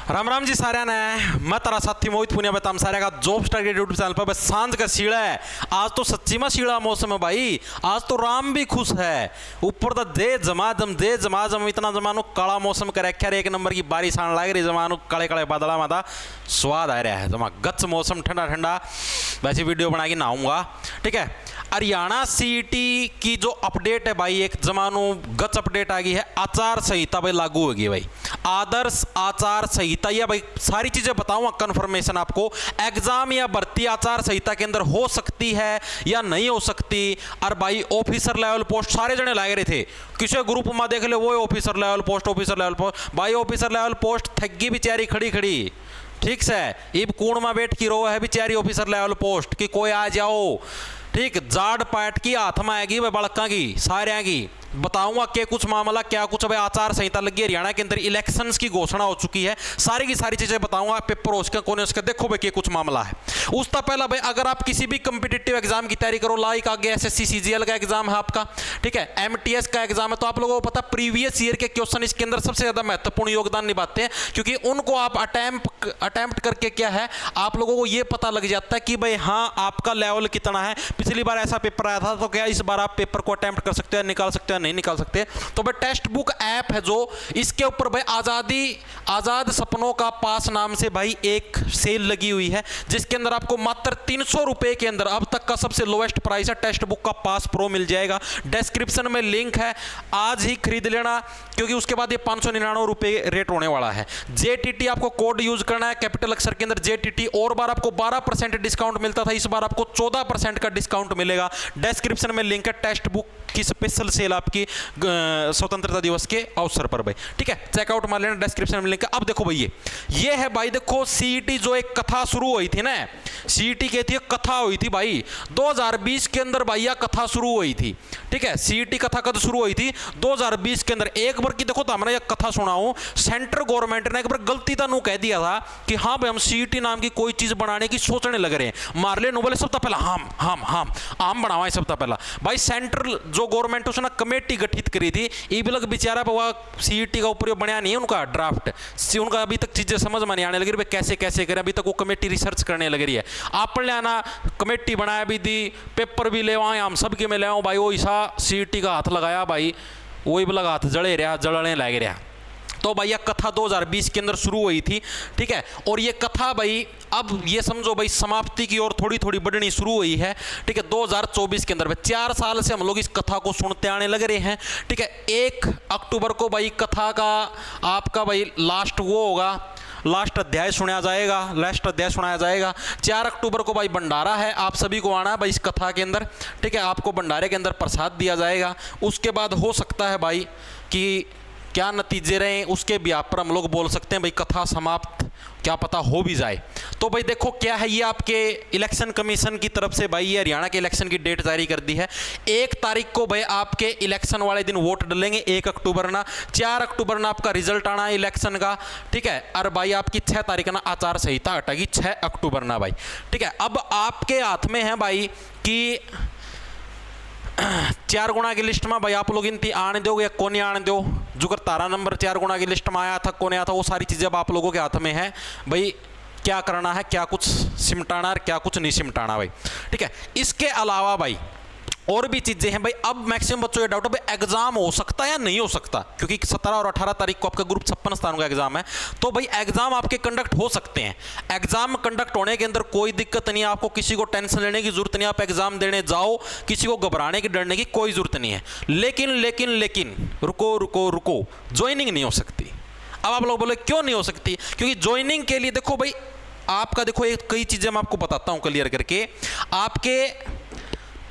राम राम जी सारे ने मैं तारा साथी मोहित पुनिया बताम सारे का जॉब स्टार के यूट्यूब चैनल पर बस सांझ का सीड़ा है। आज तो सच्ची में सीड़ा मौसम है भाई, आज तो राम भी खुश है। ऊपर तो दे जमाजम इतना जमानो काला मौसम कर रखा है, एक नंबर की बारिश आने लग रही, जमानो काले काले बादला माता स्वाद आ रहा है, जमा गच मौसम ठंडा ठंडा। वैसे वीडियो बना के नहाऊंगा, ठीक है। हरियाणा सीईटी की जो अपडेट है भाई, एक जमानो गच अपडेट आ गई है। आचार संहिता भाई लागू होगी भाई, आदर्श आचार संहिता, या भाई सारी चीजें बताऊंगा कंफर्मेशन आपको। एग्जाम या भर्ती आचार संहिता के अंदर हो सकती है या नहीं हो सकती। और भाई ऑफिसर लेवल पोस्ट सारे जने लाग रहे थे, किसी ग्रुप में देख ले वो ऑफिसर लेवल पोस्ट भाई ऑफिसर लेवल पोस्ट थग्गी बेचारी खड़ी खड़ी, ठीक से इब कूण में बैठ की रो है बेचारी ऑफिसर लेवल पोस्ट कि कोई आ जाओ, ठीक। जाड़ पाट की हाथ में आएगी वह बड़का की सारे की बताऊंगा क्या कुछ मामला, क्या कुछ भाई आचार संहिता लगी है। हरियाणा के अंदर इलेक्शंस की घोषणा हो चुकी है, सारी की सारी चीजें बताऊंगा। पेपर उसका कोने उसका देखो भाई क्या कुछ मामला है। उसका पहला भाई, अगर आप किसी भी कम्पिटिटिव एग्जाम की तैयारी करो, लाइक आगे एसएससी सीजीएल का एग्जाम है आपका, ठीक है, एमटीएस का एग्जाम है, तो आप लोगों को पता प्रीवियस ईयर के क्वेश्चन इसके अंदर सबसे ज्यादा महत्वपूर्ण योगदान निभाते हैं, क्योंकि उनको आप अटेम्प्ट करके क्या है आप लोगों को यह पता लग जाता है कि भाई हाँ आपका लेवल कितना है। पिछली बार ऐसा पेपर आया था तो क्या इस बार आप पेपर को अटेम्प्ट कर सकते हो, निकाल सकते हो, नहीं निकाल सकते। तो भाई टेक्स्ट बुक ऐप है जो, इसके ऊपर भाई आजाद सपनों का पास नाम से भाई एक सेल लगी हुई है, जिसके अंदर आपको मात्र 300 रुपए के अंदर अब तक का सबसे लोएस्ट प्राइस है, टेक्स्ट बुक का पास प्रो मिल जाएगा। डिस्क्रिप्शन में लिंक है, आज ही खरीद लेना, क्योंकि उसके बाद ये 599 रुपए रेट होने वाला है। जेटीटी आपको कोड यूज करना है, कैपिटल अक्षर के अंदर जेटीटी। और बार आपको 12% डिस्काउंट मिलता था, इस बार आपको 14% का डिस्काउंट मिलेगा। डिस्क्रिप्शन में लिंक है, टेक्स्ट बुक की स्पेशल सेल आपकी स्वतंत्रता दिवस के अवसर पर भाई, ठीक है, चेकआउट मार लेना, डिस्क्रिप्शन में लिंक है। अब देखो भाई ये है भाई, देखो सीईटी जो एक कथा शुरू हुई थी ना, सीईटी की थी कथा हुई थी भाई 2020 के अंदर भाई, यह कथा शुरू हुई थी, ठीक है। सीईटी कथा कब शुरू हुई थी 2020 के अंदर। एक बार की देखो तो हमने यह कथा सुनाऊं, सेंट्रल गवर्नमेंट ने एक बार गलती तनु कह दिया था कि हाँ भाई हम सीईटी नाम की कोई चीज बनाने की सोचने लग रहे हैं। मारले नो बोले सबसे पहला हम बनावा सबसे पहला भाई। सेंट्रल जो गवर्नमेंट उसने कमेटी गठित करी थी, ईबलक बेचारा सीईटी का ऊपर बनया नहीं है उनका ड्राफ्ट, उनका अभी तक चीजें समझ में नहीं आने लगी, कैसे कैसे करें, अभी तक वो कमेटी रिसर्च करने लग रही है। आप ले आना कमेटी बनाया भी दी, पेपर भी ले आए, हम सबके में ले आओ भाई, वो ईसा सीईटी का हाथ लगाया भाई, वही बलग हाथ जलने लग रहा। तो भाई यह कथा 2020 के अंदर शुरू हुई थी, ठीक है। और ये कथा भाई अब ये समझो भाई समाप्ति की ओर थोड़ी थोड़ी बढ़नी शुरू हुई है, ठीक है। 2024 के अंदर 4 साल से हम लोग इस कथा को सुनते आने लग रहे हैं, ठीक है। 1 अक्टूबर को भाई कथा का आपका भाई लास्ट वो होगा, लास्ट अध्याय सुनाया जाएगा। 4 अक्टूबर को भाई भंडारा है, आप सभी को आना है भाई इस कथा के अंदर, ठीक है। आपको भंडारे के अंदर प्रसाद दिया जाएगा। उसके बाद हो सकता है भाई कि क्या नतीजे रहे उसके भी आप पर हम लोग बोल सकते हैं भाई कथा समाप्त क्या पता हो भी जाए। तो भाई देखो क्या है, ये आपके इलेक्शन कमीशन की तरफ से भाई ये हरियाणा के इलेक्शन की डेट जारी कर दी है। 1 तारीख को भाई आपके इलेक्शन वाले दिन वोट डलेंगे, 1 अक्टूबर ना। 4 अक्टूबर ना आपका रिजल्ट आना है इलेक्शन का, ठीक है। और भाई आपकी 6 तारीख ना आचार संहिता हटेगी, 6 अक्टूबर ना भाई, ठीक है। अब आपके हाथ में है भाई कि 4 गुणा की लिस्ट में भाई आप लोग इनती आने दो या कोने आने दो, जो कर तारा नंबर 4 गुणा की लिस्ट में आया था कोने आया था, वो सारी चीज़ें अब आप लोगों के हाथ में है भाई, क्या करना है, क्या कुछ सिमटाना और क्या कुछ नहीं सिमटाना भाई, ठीक है। इसके अलावा भाई और भी चीजें हैं भाई। अब मैक्सिमम बच्चों ये डाउट है भाई एग्जाम हो सकता है या नहीं हो सकता, क्योंकि 17 और 18 तारीख को आपका ग्रुप 56 स्थानों का एग्जाम है। तो भाई एग्जाम आपके कंडक्ट हो सकते हैं, एग्जाम कंडक्ट होने के अंदर कोई दिक्कत नहीं है, आपको किसी को टेंशन लेने की जरूरत नहीं, आप एग्जाम देने जाओ, किसी को घबराने की डरने की कोई जरूरत नहीं है। लेकिन रुको, ज्वाइनिंग नहीं हो सकती। अब आप लोग बोले क्यों नहीं हो सकती, क्योंकि ज्वाइनिंग के लिए देखो भाई आपका देखो एक कई चीजें मैं आपको बताता हूं क्लियर करके। आपके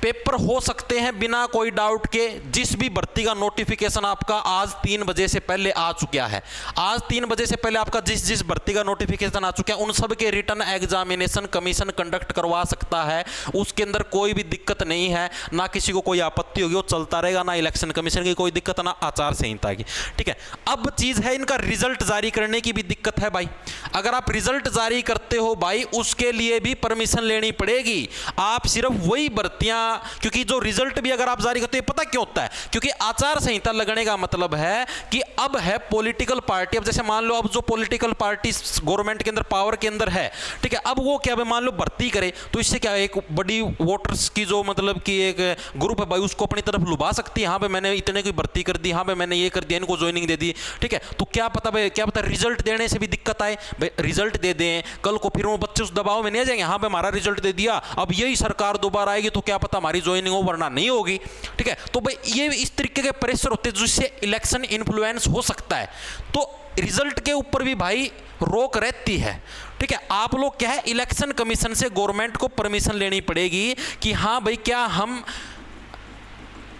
पेपर हो सकते हैं बिना कोई डाउट के, जिस भी भर्ती का नोटिफिकेशन आपका आज 3 बजे से पहले आ चुका है, आज 3 बजे से पहले आपका जिस भर्ती का नोटिफिकेशन आ चुका है, उन सब के रिटर्न एग्जामिनेशन कमीशन कंडक्ट करवा सकता है। उसके अंदर कोई भी दिक्कत नहीं है, ना किसी को कोई आपत्ति होगी, वो चलता रहेगा, ना इलेक्शन कमीशन की कोई दिक्कत, ना आचार संहिता की, ठीक है। अब चीज है इनका रिजल्ट जारी करने की भी दिक्कत है भाई। अगर आप रिजल्ट जारी करते हो भाई, उसके लिए भी परमिशन लेनी पड़ेगी। आप सिर्फ वही भर्तियां क्योंकि जो रिजल्ट भी अगर आप जारी करते हो, पता क्यों होता है? क्योंकि आचार संहिता लगने का मतलब है कि अब है पॉलिटिकल पार्टी। अब जैसे मान लो अब जो पॉलिटिकल पार्टी गवर्नमेंट के अंदर पावर के अंदर है, ठीक है, अब वो क्या मान लो भर्ती करे तो इससे क्या एक बड़ी वोटर्स की जो मतलब कि एक ग्रुप है भाई उसको अपनी तरफ लुभा सकती है। हाँ भाई मैंने इतने की भर्ती कर दी, हाँ भाई मैंने ये कर दिया, इनको ज्वाइनिंग दे दी, ठीक है। तो क्या पता भाई, क्या पता रिजल्ट देने से भी दिक्कत आए भाई, रिजल्ट दे दें कल को फिर वो बच्चे उस दबाव में नहीं आ जाएंगे, हाँ भाई हमारा रिजल्ट दे दिया, अब यही सरकार दोबारा आएगी तो क्या पता हमारी ज्वाइनिंग हो वरना नहीं होगी, ठीक है। तो भाई ये इस तरीके के प्रेशर होते हैं जिससे इलेक्शन इन्फ्लुएंस हो सकता है। तो रिजल्ट के ऊपर भी भाई रोक रहती है, ठीक है। आप लोग क्या है, इलेक्शन कमीशन से गवर्नमेंट को परमिशन लेनी पड़ेगी कि हाँ भाई क्या हम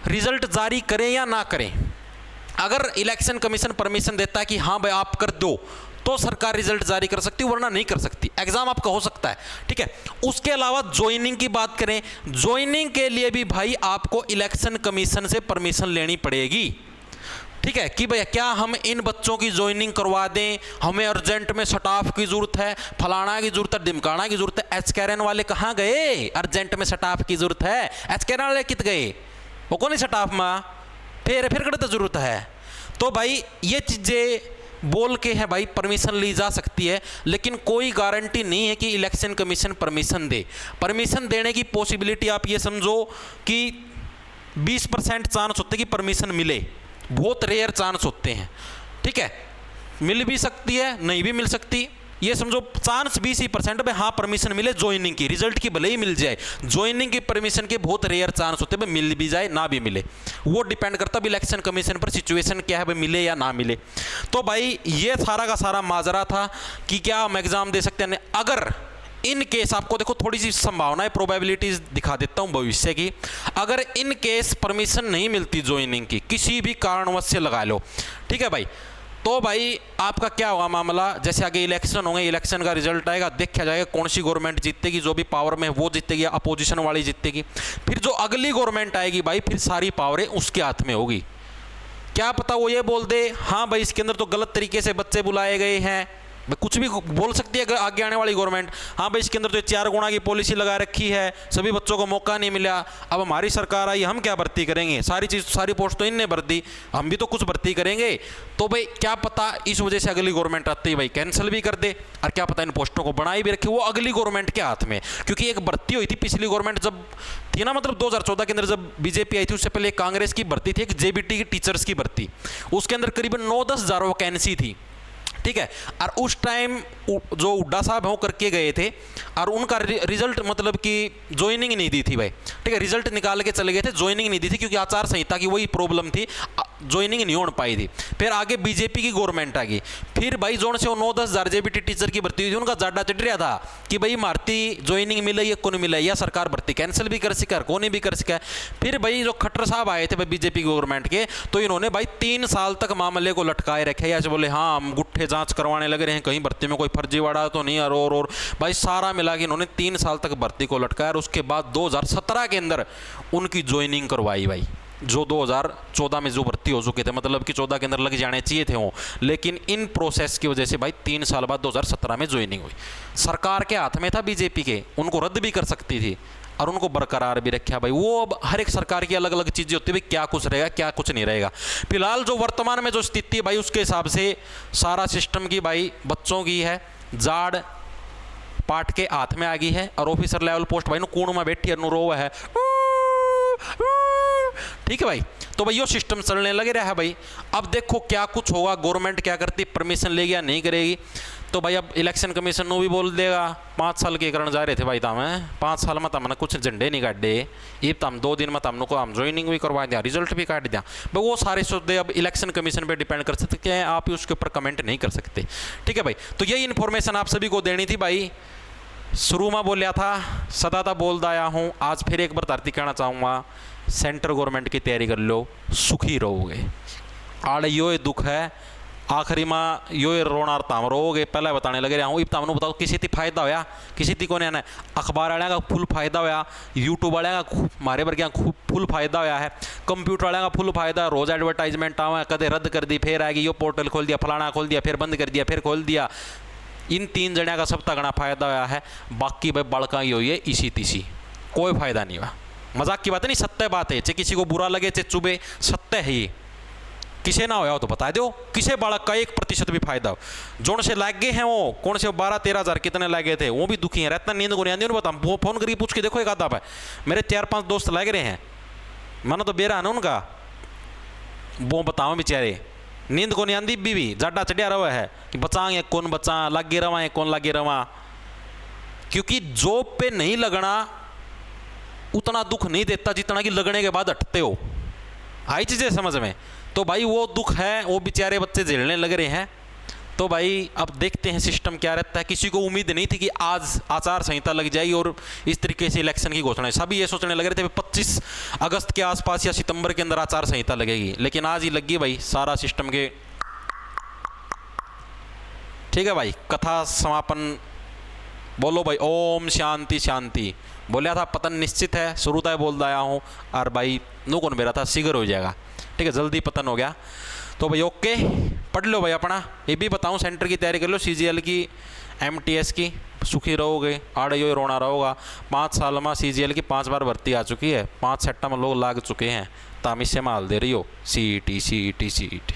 रिजल्ट जारी करें या ना करें। अगर इलेक्शन कमीशन परमिशन देता है कि हाँ भाई आप कर दो तो सरकार रिजल्ट जारी कर सकती है, वरना नहीं कर सकती। एग्जाम आपका हो सकता है, ठीक है। उसके अलावा ज्वाइनिंग की बात करें, ज्वाइनिंग के लिए भी भाई आपको इलेक्शन कमीशन से परमिशन लेनी पड़ेगी, ठीक है, कि भैया क्या हम इन बच्चों की ज्वाइनिंग करवा दें, हमें अर्जेंट में स्टाफ की जरूरत है, फलाना की जरूरत है, ढिमकाना की जरूरत है। एचकेरन वाले कहाँ गए? अर्जेंट में स्टाफ की जरूरत है, एचकेरन वाले कित गए? वो कौन स्टाफ में फिर कड़े जरूरत है। तो भाई ये चीजें बोल के है भाई परमिशन ली जा सकती है, लेकिन कोई गारंटी नहीं है कि इलेक्शन कमीशन परमिशन दे। परमिशन देने की पॉसिबिलिटी आप ये समझो कि 20% चांस होते कि परमिशन मिले, बहुत रेयर चांस होते हैं, ठीक है। मिल भी सकती है, नहीं भी मिल सकती, ये समझो चांस 20% में हाँ परमिशन मिले ज्वाइनिंग की, रिजल्ट की भले ही मिल जाए, ज्वाइनिंग की परमिशन के बहुत रेयर चांस होते हैं भाई मिल भी जाए ना भी मिले। वो डिपेंड करता है इलेक्शन कमीशन पर, सिचुएशन क्या है भाई मिले या ना मिले। तो भाई ये सारा का सारा माजरा था कि क्या हम एग्जाम दे सकते हैं। अगर इन केस आपको देखो थोड़ी सी संभावना है, प्रोबेबिलिटीज दिखा देता हूं भविष्य की। अगर इन केस परमिशन नहीं मिलती ज्वाइनिंग की, किसी भी कारणवश से लगा लो, ठीक है भाई, तो भाई आपका क्या होगा मामला? जैसे आगे इलेक्शन होंगे, इलेक्शन का रिजल्ट आएगा, देखा जाएगा कौन सी गवर्नमेंट जीतेगी, जो भी पावर में है वो जीतेगी, अपोजिशन वाली जीतेगी। फिर जो अगली गवर्नमेंट आएगी भाई फिर सारी पावरें उसके हाथ में होगी। क्या पता वो ये बोल दे हाँ भाई इसके अंदर तो गलत तरीके से बच्चे बुलाए गए हैं, कुछ भी बोल सकती है आगे आने वाली गवर्नमेंट। हाँ भाई इसके अंदर तो 4 गुणा की पॉलिसी लगा रखी है, सभी बच्चों को मौका नहीं मिला, अब हमारी सरकार आई हम क्या भर्ती करेंगे, सारी पोस्ट तो इनने भर दी, हम भी तो कुछ भर्ती करेंगे। तो भाई क्या पता इस वजह से अगली गवर्नमेंट आती है भाई कैंसिल भी कर दे, और क्या पता इन पोस्टों को बनाई भी रखे, वो अगली गवर्नमेंट के हाथ में। क्योंकि एक भर्ती हुई थी पिछली गवर्नमेंट जब थी ना, मतलब 2014 के अंदर जब बीजेपी आई थी, उससे पहले कांग्रेस की भर्ती थी, एक जेबीटी की टीचर्स की भर्ती, उसके अंदर करीबन 9-10 हज़ार वैकेंसी थी, ठीक है। और उस टाइम जो हुड्डा साहब हैं वो करके गए थे और उनका रिजल्ट मतलब कि ज्वाइनिंग नहीं दी थी भाई, ठीक है, रिजल्ट निकाल के चले गए थे, ज्वाइनिंग नहीं दी थी क्योंकि आचार संहिता की वही प्रॉब्लम थी, ज्वाइनिंग नहीं हो पाई थी। फिर आगे बीजेपी की गवर्नमेंट आ गई, फिर भाई जोन से वो 9-10 हज़ार जेबीटी टीचर की भर्ती हुई थी, उनका जाडा चढ़ रहा था कि भाई मारती ज्वाइनिंग मिले या कौन मिला, या सरकार भर्ती कैंसिल भी कर सका कौन भी कर सका। फिर भाई जो खट्टर साहब आए थे भाई बीजेपी गवर्नमेंट के, तो इन्होंने भाई 3 साल तक मामले को लटकाए रखे, या बोले हाँ हम गुट्ठे जांच करवाने लग रहे हैं, कहीं भर्ती में कोई फर्जीवाड़ा तो नहीं, और भाई सारा मिला के इन्होंने 3 साल तक भर्ती को लटकाया। और उसके बाद 2017 के अंदर उनकी ज्वाइनिंग करवाई भाई, जो 2014 में जो भर्ती हो चुके थे, मतलब कि 14 के अंदर लग जाने चाहिए थे वो, लेकिन इन प्रोसेस की वजह से भाई 3 साल बाद 2017 में ज्वाइनिंग हुई। सरकार के हाथ में था बीजेपी के, उनको रद्द भी कर सकती थी और उनको बरकरार भी रखा भाई। वो अब हर एक सरकार की अलग अलग चीज़ें होती है भाई, क्या कुछ रहेगा क्या कुछ नहीं रहेगा। फिलहाल जो वर्तमान में जो स्थिति है भाई उसके हिसाब से सारा सिस्टम की भाई बच्चों की है जाड़ पार्ट के हाथ में आ गई है, और ऑफिसर लेवल पोस्ट भाई कूण में बैठी रो है, ठीक है भाई। तो भाई ये सिस्टम चलने लगे रहा है भाई। अब देखो क्या कुछ होगा, गवर्नमेंट क्या करती, परमिशन लेगी या नहीं करेगी। तो भाई अब इलेक्शन कमीशन नो भी बोल देगा 5 साल के करण जा रहे थे भाई, तम 5 साल में तमने कुछ झंडे नहीं काटे, ये तम 2 दिन में तमने को हम ज्वाइनिंग भी करवा दिया, रिजल्ट भी काट दिया भाई। वो सारे सोचते अब इलेक्शन कमीशन पे डिपेंड कर सकते हैं, आप उसके ऊपर कमेंट नहीं कर सकते, ठीक है भाई। तो यही इन्फॉर्मेशन आप सभी को देनी थी भाई। शुरू में बोलिया था, सदा बोलता आया हूँ, आज फिर एक बार धरती कहना चाहूँगा, सेंट्रल गवर्नमेंट की तैयारी कर लो, सुखी रहोगे। आड़ यो दुख है, आखिरी में यो रोना ताम रोगे, पहले बताने लगे रहा हूँ। इब बताओ किसी थी फायदा होया, किसी थी को नहीं, अखबार वाले का फुल फायदा होया, यूट्यूब वाले का मारे वर्ग फुल फायदा होया है, कंप्यूटर वाले का फुल फायदा, रोज़ एडवर्टाइजमेंट आवा, कदे रद्द कर दी फिर आएगी, यो पोर्टल खोल दिया, फलाना खोल दिया, फिर बंद कर दिया, फिर खोल दिया। इन 3 जणिया का सब तगड़ा फायदा होया है, बाकी भाई बड़का ही हुई है इसी तीसी, कोई फायदा नहीं हुआ। मजाक की बात है नहीं, सत्य बात है। चाहे किसी को बुरा लगे चाहे चुभे, सत्य है ये। किसे ना होया हो तो बता दो, किसे बालक का 1% भी फायदा हो। जोन से लाग गए हैं वो, कौन से 12-13 हज़ार कितने लागे थे, वो भी दुखी हैं। रहता नींद को नहीं आती बता, वो फोन करके पूछ के देखो एक आधा पे। मेरे 4-5 दोस्त लग रहे हैं, मानो तो बेरा है ना उनका, वो बताओ बेचारे नींद को नहीं आती बीवी जाडा चढ़िया रहा है कि बचाएंगे कौन बचा, लागे रवा कौन लागे रवा। क्योंकि जॉब पे नहीं लगना उतना दुख नहीं देता जितना कि लगने के बाद हटते हो। आई चीज़ें समझ में? तो भाई वो दुख है, वो बेचारे बच्चे झेलने लग रहे हैं। तो भाई अब देखते हैं सिस्टम क्या रहता है। किसी को उम्मीद नहीं थी कि आज आचार संहिता लग जाएगी और इस तरीके से इलेक्शन की घोषणा है। सभी ये सोचने लग रहे थे 25 अगस्त के आसपास या सितंबर के अंदर आचार संहिता लगेगी, लेकिन आज ही लग गई भाई सारा सिस्टम के। ठीक है भाई, कथा समापन बोलो भाई। ओम शांति शांति। बोलिया था पतन निश्चित है, शुरू तय बोल आया हूँ, और भाई नो कौन मेरा था शीघ्र हो जाएगा। ठीक है, जल्दी पतन हो गया। तो भाई ओके, पढ़ लो भाई अपना। ये भी बताऊँ सेंटर की तैयारी कर लो, CGL की, MTS की। सुखी रहोगे, आड़े यो रोना रहोगा। 5 साल में CGL की 5 बार भर्ती आ चुकी है, 5 सेक्टर में लोग लाग चुके हैं। तामिश से माल दे रही हो CET।